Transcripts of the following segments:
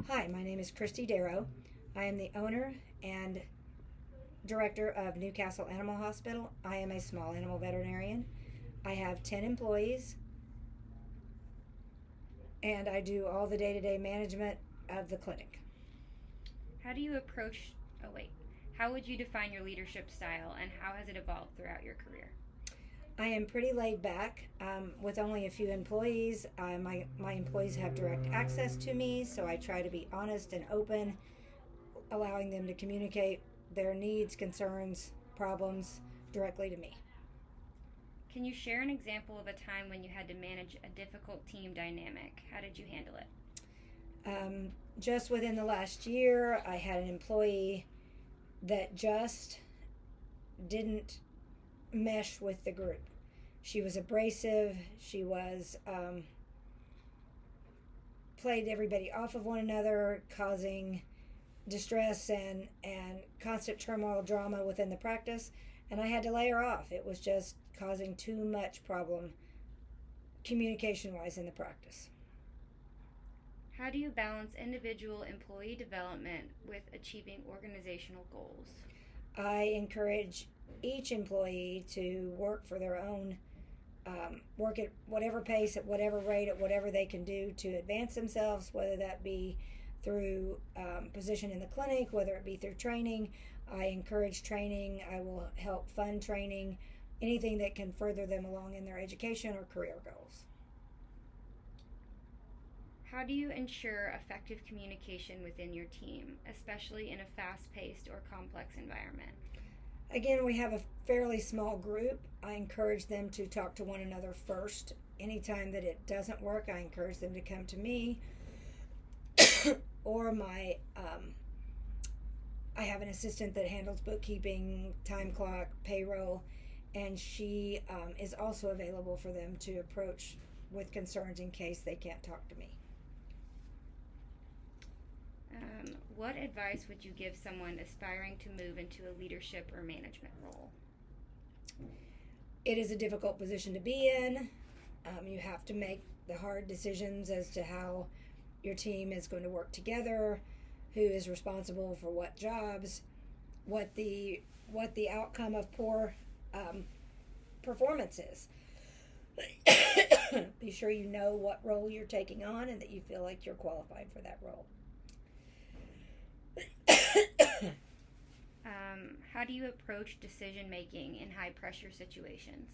Hi, my name is Kristi Darrow. I am the owner and director of Newcastle Animal Hospital. I am a small animal veterinarian. I have 10 employees and I do all the day to day management of the clinic. How do you approach, oh wait, how would you define your leadership style and how has it evolved throughout your career? I am pretty laid back with only a few employees. My employees have direct access to me, so I try to be honest and open, allowing them to communicate their needs, concerns, problems directly to me. Can you share an example of a time when you had to manage a difficult team dynamic? How did you handle it? Just within the last year, I had an employee that just didn't mesh with the group. She was abrasive. She was played everybody off of one another, causing distress and constant turmoil, drama within the practice. And I had to lay her off. It was just causing too much problem communication wise in the practice. How do you balance individual employee development with achieving organizational goals? I encourage each employee to work for their own, work at whatever pace, at whatever rate, at whatever they can do to advance themselves, whether that be through position in the clinic, whether it be through training. I encourage training. I will help fund training, anything that can further them along in their education or career goals. How do you ensure effective communication within your team, especially in a fast paced or complex environment? Again, we have a fairly small group. I encourage them to talk to one another first. Anytime that it doesn't work, I encourage them to come to me or I have an assistant that handles bookkeeping, time clock, payroll, and she is also available for them to approach with concerns in case they can't talk to me. What advice would you give someone aspiring to move into a leadership or management role? It is a difficult position to be in. You have to make the hard decisions as to how your team is going to work together, who is responsible for what jobs, what the outcome of poor performance is. Be sure you know what role you're taking on and that you feel like you're qualified for that role. How do you approach decision making in high pressure situations?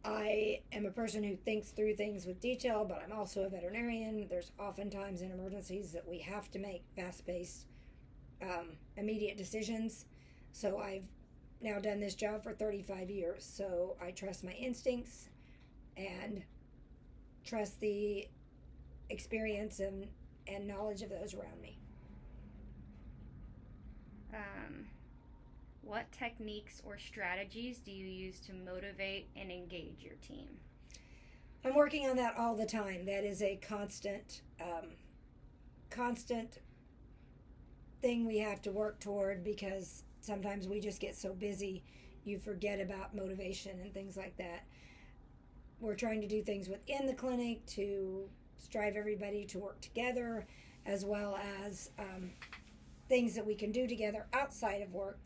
I am a person who thinks through things with detail, but I'm also a veterinarian. There's oftentimes in emergencies that we have to make fast-paced, immediate decisions. So I've now done this job for 35 years. So I trust my instincts and trust the experience and knowledge of those around me. What techniques or strategies do you use to motivate and engage your team? I'm working on that all the time. That is a constant thing we have to work toward because sometimes we just get so busy you forget about motivation and things like that. We're trying to do things within the clinic to strive everybody to work together, as well as things that we can do together outside of work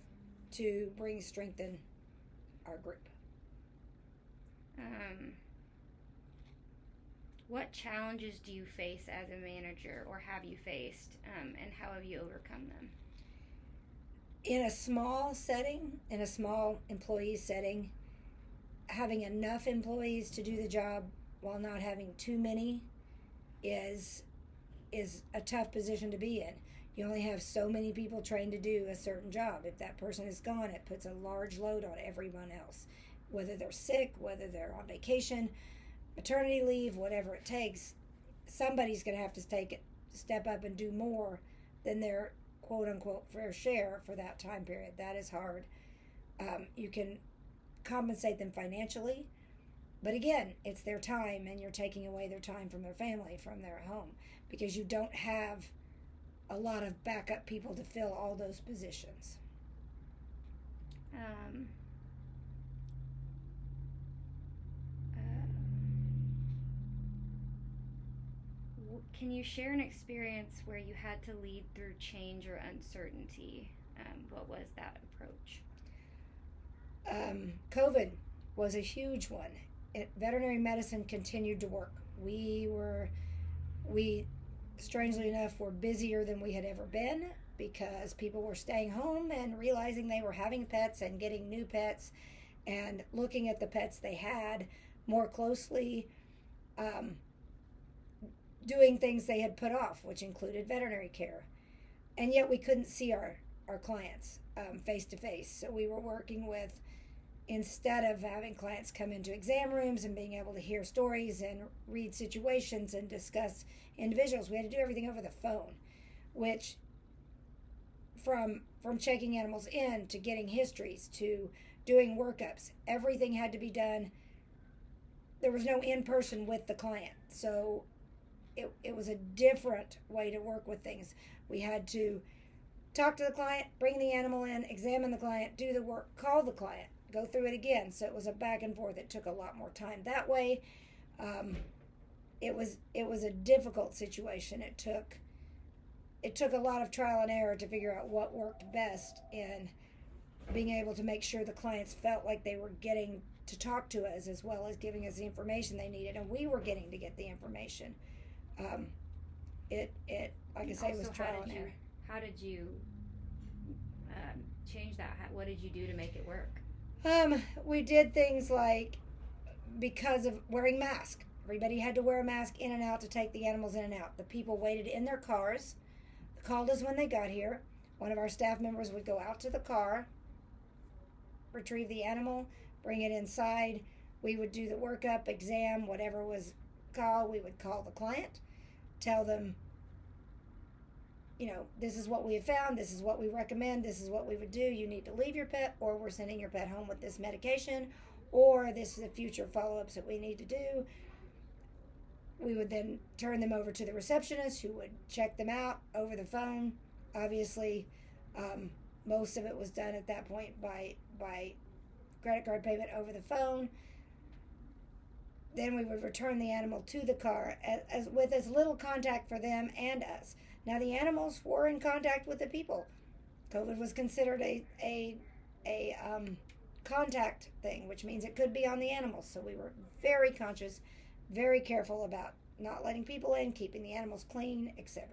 to strengthen our group. What challenges do you face as a manager or have you faced, and how have you overcome them? In a small setting, in a small employee setting, having enough employees to do the job while not having too many is a tough position to be in. You only have so many people trained to do a certain job. If that person is gone, it puts a large load on everyone else. Whether they're sick, whether they're on vacation, maternity leave, whatever it takes, somebody's going to have to step up and do more than their quote unquote fair share for that time period. That is hard. You can compensate them financially, but again, it's their time and you're taking away their time from their family, from their home, because you don't have a lot of backup people to fill all those positions. can you share an experience where you had to lead through change or uncertainty? What was that approach? COVID was a huge one. Veterinary medicine continued to work. We, strangely enough, were busier than we had ever been because people were staying home and realizing they were having pets and getting new pets and looking at the pets they had more closely, doing things they had put off, which included veterinary care. And yet we couldn't see our clients face to face. So we were working with, instead of having clients come into exam rooms and being able to hear stories and read situations and discuss individuals, we had to do everything over the phone, which from checking animals in to getting histories to doing workups, everything had to be done. There was no in person with the client. So it was a different way to work with things. We had to talk to the client, bring the animal in, examine the client, do the work, call the client, go through it again. So it was a back and forth. It took a lot more time that way. It was a difficult situation. It took a lot of trial and error to figure out what worked best in being able to make sure the clients felt like they were getting to talk to us as well as giving us the information they needed, and we were getting to get the information. Like I say, it was trial and error. How did you change that? What did you do to make it work? We did things like, because of wearing masks, everybody had to wear a mask in and out to take the animals in and out. The people waited in their cars, called us when they got here. One of our staff members would go out to the car, retrieve the animal, bring it inside. We would do the workup, exam, whatever was called. We would call the client, tell them, this is what we have found, this is what we recommend, this is what we would do. You need to leave your pet, or we're sending your pet home with this medication, or this is the future follow-ups that we need to do. We would then turn them over to the receptionist, who would check them out over the phone. Obviously, most of it was done at that point by credit card payment over the phone. Then we would return the animal to the car with as little contact for them and us. Now, the animals were in contact with the people. COVID was considered a contact thing, which means it could be on the animals. So we were very conscious, very careful about not letting people in, keeping the animals clean, etc.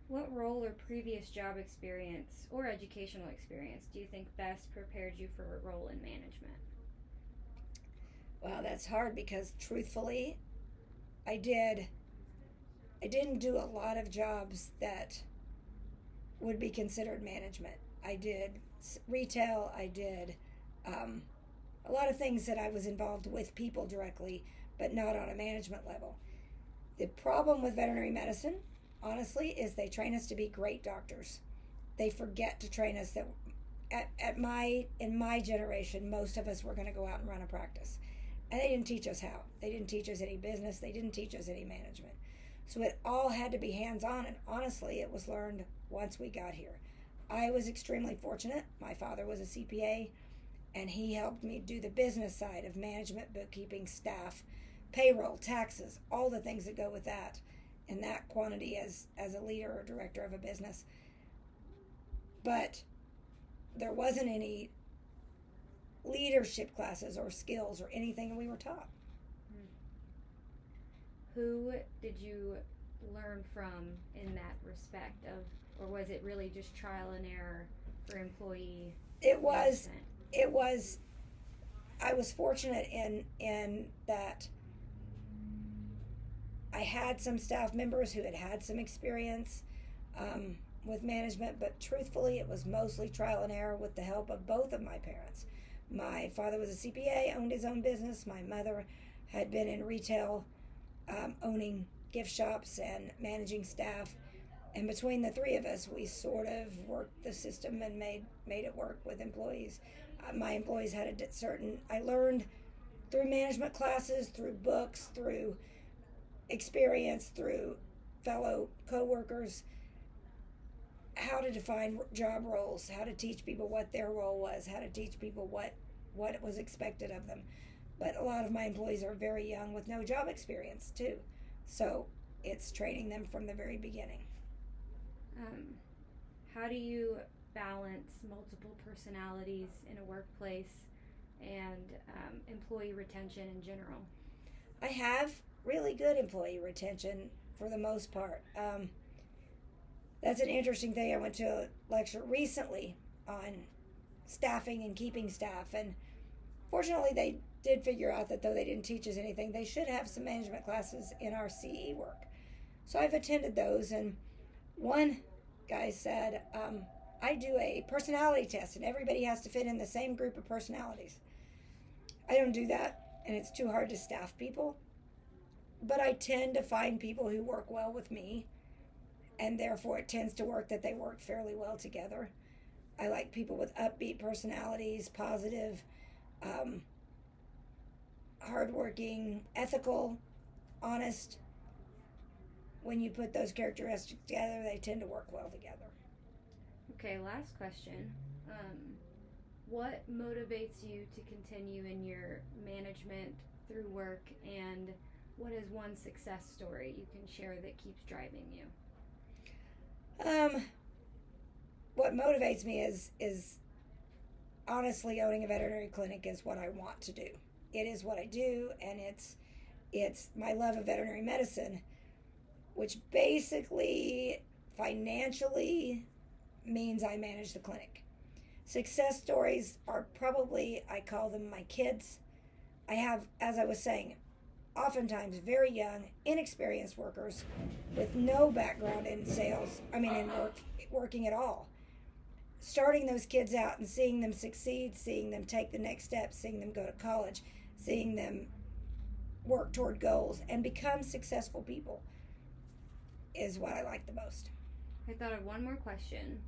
What role or previous job experience or educational experience do you think best prepared you for a role in management? Well, that's hard because, truthfully, I didn't do a lot of jobs that would be considered management. I did retail. I did a lot of things that I was involved with people directly, but not on a management level. The problem with veterinary medicine, honestly, is they train us to be great doctors. They forget to train us that in my generation, most of us were going to go out and run a practice. And they didn't teach us how. They didn't teach us any business. They didn't teach us any management. So it all had to be hands-on, and honestly, it was learned once we got here. I was extremely fortunate. My father was a CPA, and he helped me do the business side of management, bookkeeping, staff, payroll, taxes, all the things that go with that, in that quantity as a leader or director of a business. But there wasn't any leadership classes or skills or anything we were taught. Who did you learn from in that respect of, or was it really just trial and error for employee? It was. I was fortunate in that I had some staff members who had some experience with management, but truthfully, it was mostly trial and error with the help of both of my parents. My father was a CPA, owned his own business. My mother had been in retail, owning gift shops and managing staff. And between the three of us, we sort of worked the system and made it work with employees. My employees had I learned through management classes, through books, through experience, through fellow co-workers, how to define job roles, how to teach people what their role was, how to teach people what was expected of them. But a lot of my employees are very young with no job experience too. So it's training them from the very beginning. How do you balance multiple personalities in a workplace and employee retention in general? I have really good employee retention for the most part. That's an interesting thing. I went to a lecture recently on staffing and keeping staff, and fortunately, they did figure out that though they didn't teach us anything, they should have some management classes in our CE work. So I've attended those, and one guy said, I do a personality test, and everybody has to fit in the same group of personalities. I don't do that, and it's too hard to staff people. But I tend to find people who work well with me, and therefore it tends to work that they work fairly well together. I like people with upbeat personalities, positive, hardworking, ethical, honest. When you put those characteristics together, they tend to work well together. Okay, last question. What motivates you to continue in your management through work, and what is one success story you can share that keeps driving you? What motivates me is honestly owning a veterinary clinic is what I want to do. It is what I do, and it's my love of veterinary medicine, which basically financially means I manage the clinic. Success stories are probably, I call them my kids. I have, as I was saying, oftentimes very young, inexperienced workers with no background in sales, in working at all. Starting those kids out and seeing them succeed, seeing them take the next step, seeing them go to college, seeing them work toward goals and become successful people is what I like the most. I thought of one more question.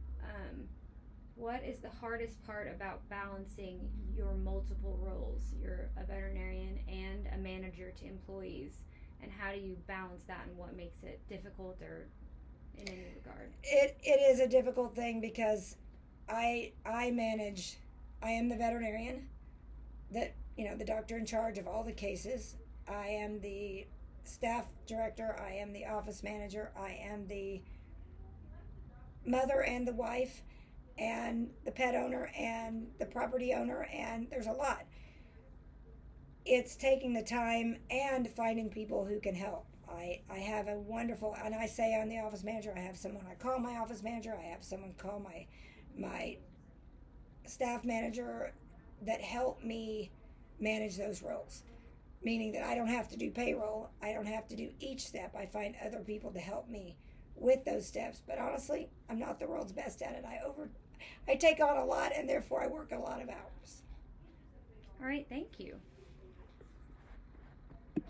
What is the hardest part about balancing your multiple roles? You're a veterinarian and a manager to employees, and how do you balance that, and what makes it difficult or in any regard? It is a difficult thing because I am the veterinarian, that the doctor in charge of all the cases. I am the staff director, I am the office manager, I am the mother and the wife and the pet owner and the property owner, and there's a lot. It's taking the time and finding people who can help. I have a wonderful, and I say I'm the office manager, I have someone I call my office manager, I have someone call my staff manager that help me manage those roles. Meaning that I don't have to do payroll, I don't have to do each step. I find other people to help me with those steps. But honestly, I'm not the world's best at it. I take on a lot, and therefore I work a lot of hours. All right, thank you.